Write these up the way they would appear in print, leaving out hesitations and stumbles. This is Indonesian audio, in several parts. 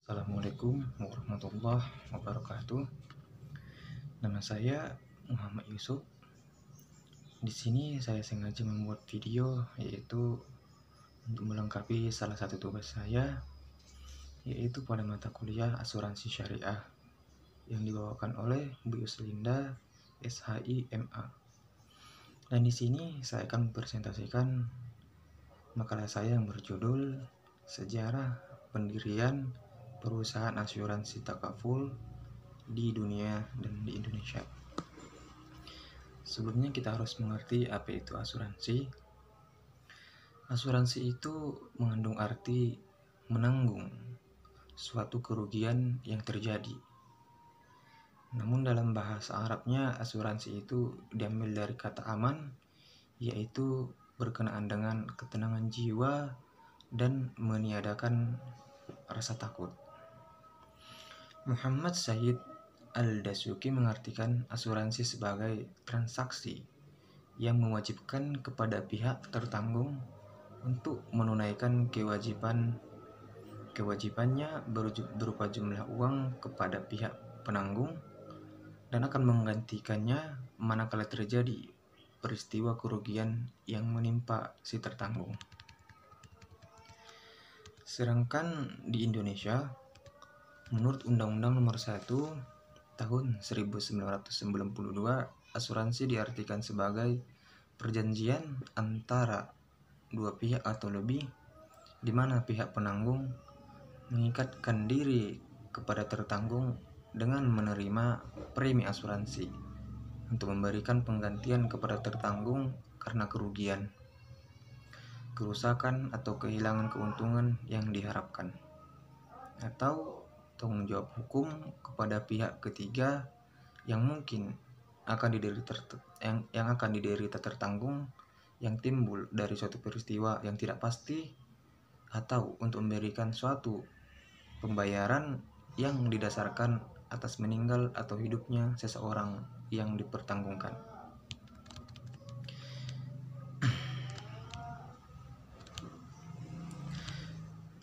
Assalamualaikum warahmatullahi wabarakatuh. Nama saya Muhammad Yusuf. Di sini saya sengaja membuat video yaitu untuk melengkapi salah satu tugas saya, yaitu pada mata kuliah asuransi syariah yang dibawakan oleh Bu Yuslinda SHI MA. Dan di sini saya akan mempresentasikan makalah saya yang berjudul Sejarah Pendirian Perusahaan Asuransi Takaful di dunia dan di Indonesia. Sebelumnya kita harus mengerti apa itu asuransi. Asuransi itu mengandung arti menanggung suatu kerugian yang terjadi. Namun dalam bahasa Arabnya asuransi itu diambil dari kata aman, yaitu berkenaan dengan ketenangan jiwa dan meniadakan rasa takut. Muhammad Syahid Al-Dasuki mengartikan asuransi sebagai transaksi yang mewajibkan kepada pihak tertanggung untuk menunaikan kewajibannya berupa jumlah uang kepada pihak penanggung dan akan menggantikannya manakala terjadi peristiwa kerugian yang menimpa si tertanggung. Sedangkan di Indonesia, menurut Undang-Undang Nomor 1 Tahun 1992, asuransi diartikan sebagai perjanjian antara dua pihak atau lebih, di mana pihak penanggung mengikatkan diri kepada tertanggung dengan menerima premi asuransi untuk memberikan penggantian kepada tertanggung karena kerugian, kerusakan atau kehilangan keuntungan yang diharapkan, atau tanggung jawab hukum kepada pihak ketiga yang mungkin akan diderita tertanggung yang timbul dari suatu peristiwa yang tidak pasti, atau untuk memberikan suatu pembayaran yang didasarkan atas meninggal atau hidupnya seseorang yang dipertanggungkan.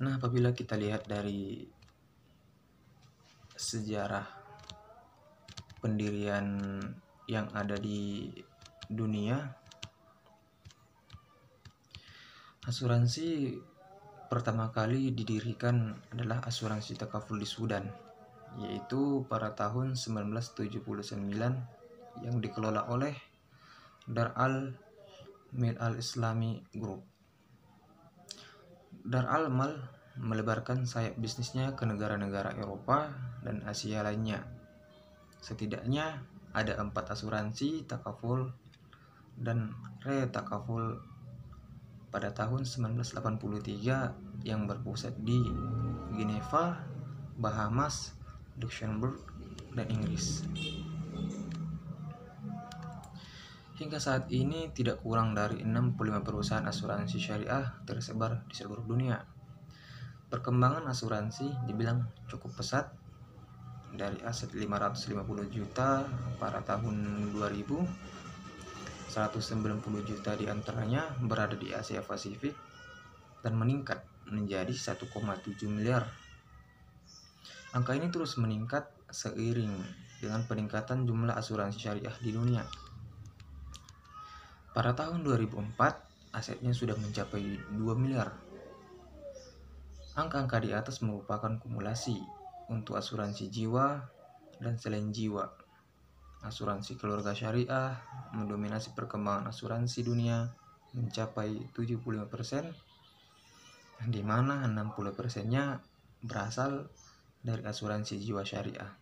Nah, apabila kita lihat dari sejarah pendirian yang ada di dunia, asuransi pertama kali didirikan adalah asuransi takaful di Sudan, yaitu pada tahun 1979 yang dikelola oleh Dar al-Mal Al-Islami Group. Dar al-Mal melebarkan sayap bisnisnya ke negara-negara Eropa dan Asia lainnya. Setidaknya ada 4 asuransi takaful dan re-takaful pada tahun 1983 yang berpusat di Geneva, Bahamas, Luxembourg, dan Inggris. Hingga saat ini tidak kurang dari 65 perusahaan asuransi syariah tersebar di seluruh dunia. Perkembangan asuransi dibilang cukup pesat, dari aset 550 juta pada tahun 2000, 190 juta diantaranya berada di Asia Pasifik dan meningkat menjadi 1,7 miliar. Angka ini terus meningkat seiring dengan peningkatan jumlah asuransi syariah di dunia. Pada tahun 2004, asetnya sudah mencapai 2 miliar. Angka-angka di atas merupakan kumulasi untuk asuransi jiwa dan selain jiwa. Asuransi keluarga syariah mendominasi perkembangan asuransi dunia mencapai 75%, di mana 60%-nya berasal dari asuransi jiwa syariah.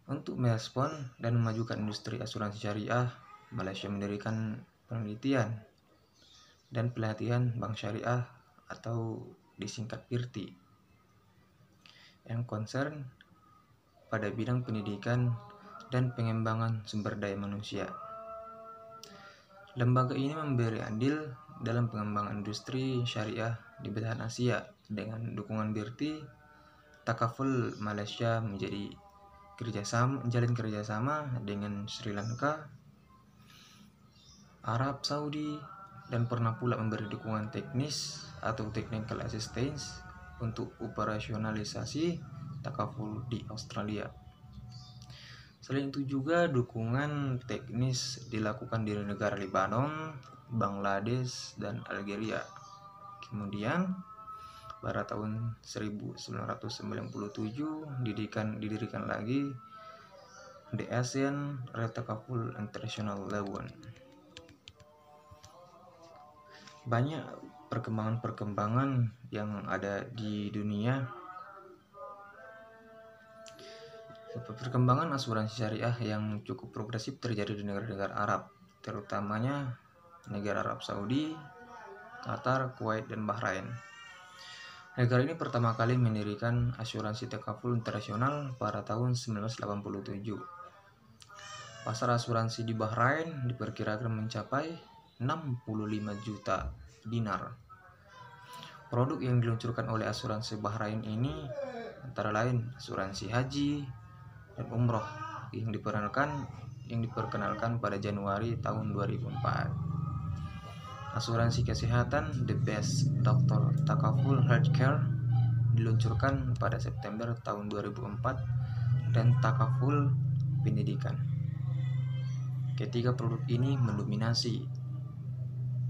Untuk merespon dan memajukan industri asuransi syariah, Malaysia mendirikan penelitian dan pelatihan bank syariah atau disingkat PIRTI yang concern pada bidang pendidikan dan pengembangan sumber daya manusia. Lembaga ini memberi andil dalam pengembangan industri syariah di belahan Asia. Dengan dukungan PIRTI, Takaful Malaysia menjalin kerjasama dengan Sri Lanka, Arab Saudi, dan pernah pula memberi dukungan teknis atau technical assistance untuk operasionalisasi takaful di Australia. Selain itu juga dukungan teknis dilakukan di negara Lebanon, Bangladesh, dan Algeria. Kemudian pada tahun 1997 didirikan lagi The Asian Takaful International Lawan. Banyak perkembangan yang ada di dunia. Perkembangan asuransi syariah yang cukup progresif terjadi di negara-negara Arab, terutamanya negara Arab Saudi, Qatar, Kuwait, dan Bahrain. Negara ini pertama kali mendirikan asuransi takaful internasional pada tahun 1987. Pasar asuransi di Bahrain diperkirakan mencapai 65 juta dinar. Produk yang diluncurkan oleh asuransi Bahrain ini antara lain asuransi haji dan umroh yang diperkenalkan pada Januari tahun 2004. Asuransi kesehatan The Best Doctor Takaful Healthcare diluncurkan pada September tahun 2004 dan takaful pendidikan. Ketiga produk ini mendominasi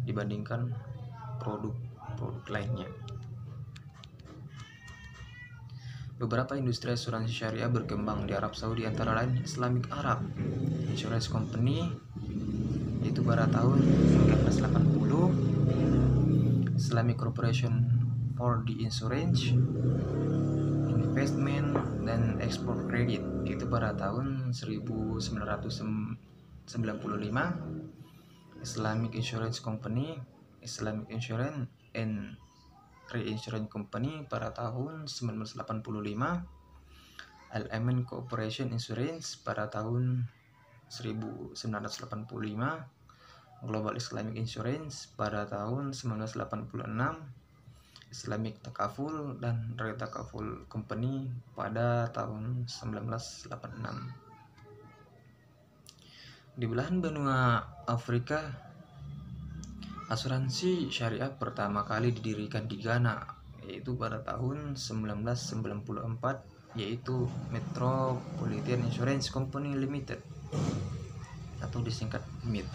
dibandingkan produk-produk lainnya. Beberapa industri asuransi syariah berkembang di Arab Saudi, antara lain Islamic Arab Insurance Company, yaitu pada tahun 1980, Islamic Corporation for the Insurance, Investment, dan Export Credit, yaitu pada tahun 1995, Islamic Insurance Company, Islamic Insurance and Reinsurance Company pada tahun 1985, Al-Aman Corporation Insurance pada tahun 1985, Global Islamic Insurance pada tahun 1986, Islamic Takaful dan Takaful Company pada tahun 1986. Di belahan benua Afrika, asuransi syariah pertama kali didirikan di Ghana, yaitu pada tahun 1994, yaitu Metropolitan Insurance Company Limited atau disingkat MIT.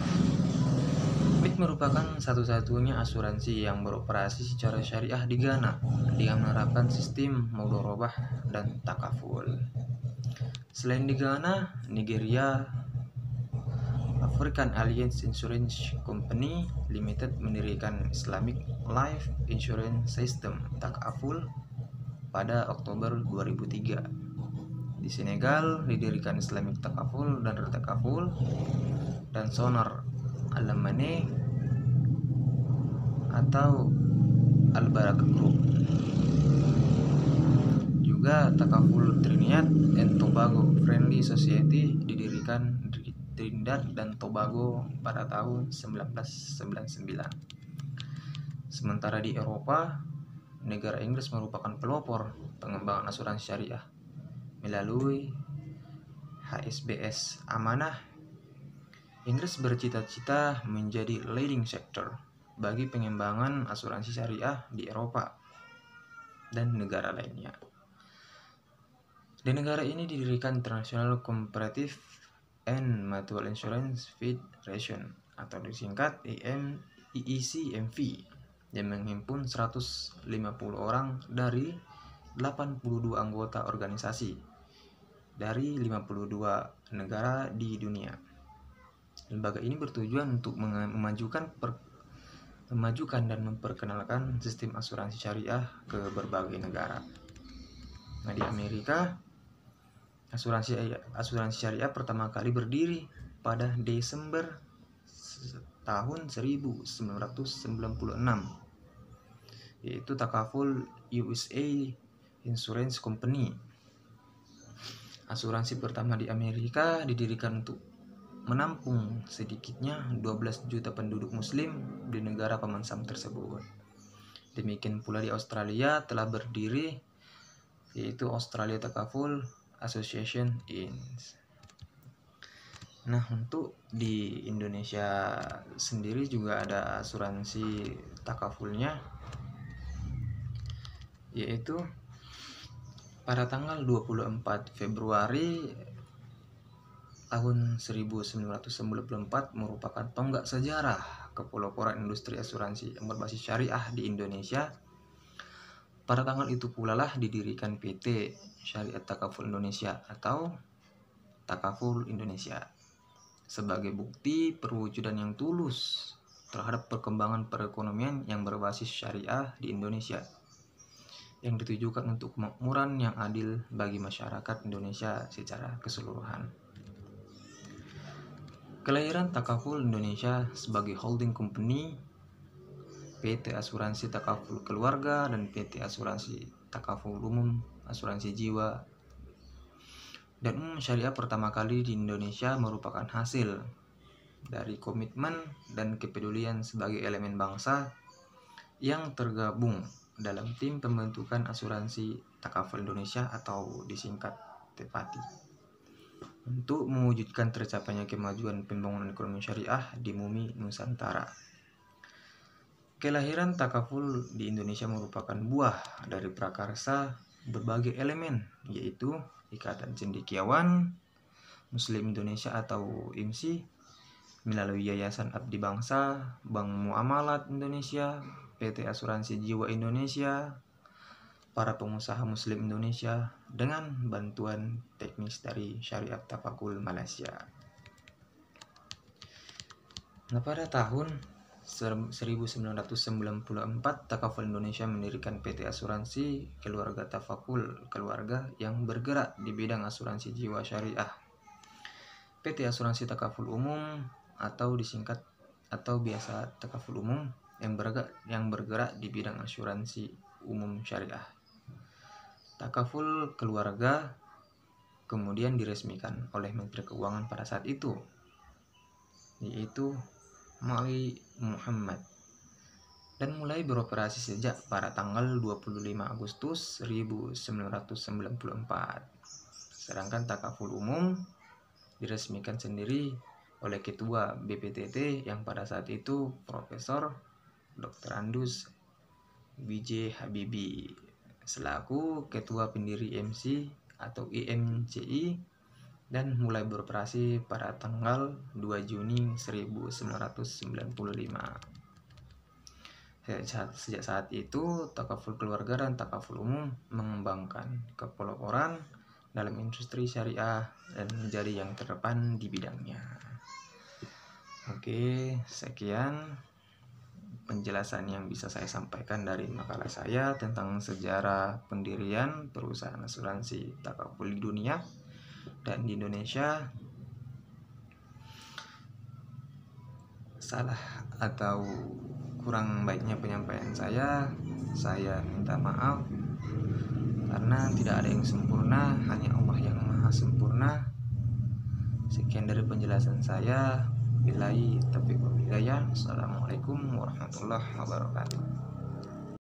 MIT merupakan satu-satunya asuransi yang beroperasi secara syariah di Ghana dengan menerapkan sistem mudharabah dan takaful. Selain di Ghana, Nigeria, African Alliance Insurance Company Limited mendirikan Islamic Life Insurance System Takaful pada Oktober 2003. Di Senegal didirikan Islamic Takaful dan Takaful dan Sonar Al-Amane atau Al-Barakah Group. Juga Takaful Trinidad and Tobago Friendly Society didirikan Trinidad dan Tobago pada tahun 1999. Sementara di Eropa, negara Inggris merupakan pelopor pengembangan asuransi syariah melalui HSBS Amanah. Inggris bercita-cita menjadi leading sector bagi pengembangan asuransi syariah di Eropa dan negara lainnya. Di negara ini didirikan International Comparative and Mutual Insurance Federation atau disingkat IECMV yang menghimpun 150 orang dari 82 anggota organisasi dari 52 negara di dunia. Lembaga ini bertujuan untuk memajukan dan memperkenalkan sistem asuransi syariah ke berbagai negara. Nah, di Amerika, asuransi syariah pertama kali berdiri pada Desember tahun 1996, yaitu Takaful USA Insurance Company. Asuransi pertama di Amerika didirikan untuk menampung sedikitnya 12 juta penduduk muslim di negara Paman Sam tersebut. Demikian pula di Australia telah berdiri, yaitu Australia Takaful Association Inc. Nah, untuk di Indonesia sendiri juga ada asuransi takafulnya. yaitu pada tanggal 24 Februari tahun 1994 merupakan tonggak sejarah kepeloporan industri asuransi yang berbasis syariah di Indonesia. Pada tanggal itu pula lah didirikan PT Syariah Takaful Indonesia atau Takaful Indonesia sebagai bukti perwujudan yang tulus terhadap perkembangan perekonomian yang berbasis syariah di Indonesia, yang ditujukan untuk kemakmuran yang adil bagi masyarakat Indonesia secara keseluruhan. Kelahiran Takaful Indonesia sebagai holding company, PT Asuransi Takaful Keluarga dan PT Asuransi Takaful Umum Asuransi Jiwa dan Umum Syariah pertama kali di Indonesia merupakan hasil dari komitmen dan kepedulian sebagai elemen bangsa yang tergabung dalam tim pembentukan Asuransi Takaful Indonesia atau disingkat TEPATI untuk mewujudkan tercapainya kemajuan pembangunan ekonomi syariah di bumi Nusantara. Kelahiran Takaful di Indonesia merupakan buah dari prakarsa berbagai elemen, yaitu Ikatan Cendekiawan Muslim Indonesia atau IMSI melalui Yayasan Abdi Bangsa, Bank Muamalat Indonesia, PT Asuransi Jiwa Indonesia, para pengusaha Muslim Indonesia dengan bantuan teknis dari Syariah Tafakul Malaysia. Nah, pada tahun 1994 Takaful Indonesia mendirikan PT Asuransi Keluarga Tafakul Keluarga yang bergerak di bidang asuransi jiwa syariah. PT Asuransi Takaful Umum atau disingkat atau biasa Takaful Umum yang bergerak di bidang asuransi umum syariah. Takaful Keluarga kemudian diresmikan oleh Menteri Keuangan pada saat itu, yaitu Mali Muhammad, dan mulai beroperasi sejak pada tanggal 25 Agustus 1994. Sedangkan Takaful Umum diresmikan sendiri oleh Ketua BPTT yang pada saat itu Profesor Dr. Andus Wijaya Habibie selaku Ketua Pendiri IMSI atau IMCI, dan mulai beroperasi pada tanggal 2 Juni 1995. Sejak saat itu, Takaful Keluarga dan Takaful Umum mengembangkan kepeloporan dalam industri syariah dan menjadi yang terdepan di bidangnya. Oke, sekian penjelasan yang bisa saya sampaikan dari makalah saya tentang sejarah pendirian perusahaan asuransi Takaful di dunia dan di Indonesia. Salah atau kurang baiknya penyampaian saya minta maaf, karena tidak ada yang sempurna, hanya Allah yang maha sempurna. Sekian dari penjelasan saya. Billahi taufiq wal hidayah. Assalamualaikum warahmatullahi wabarakatuh.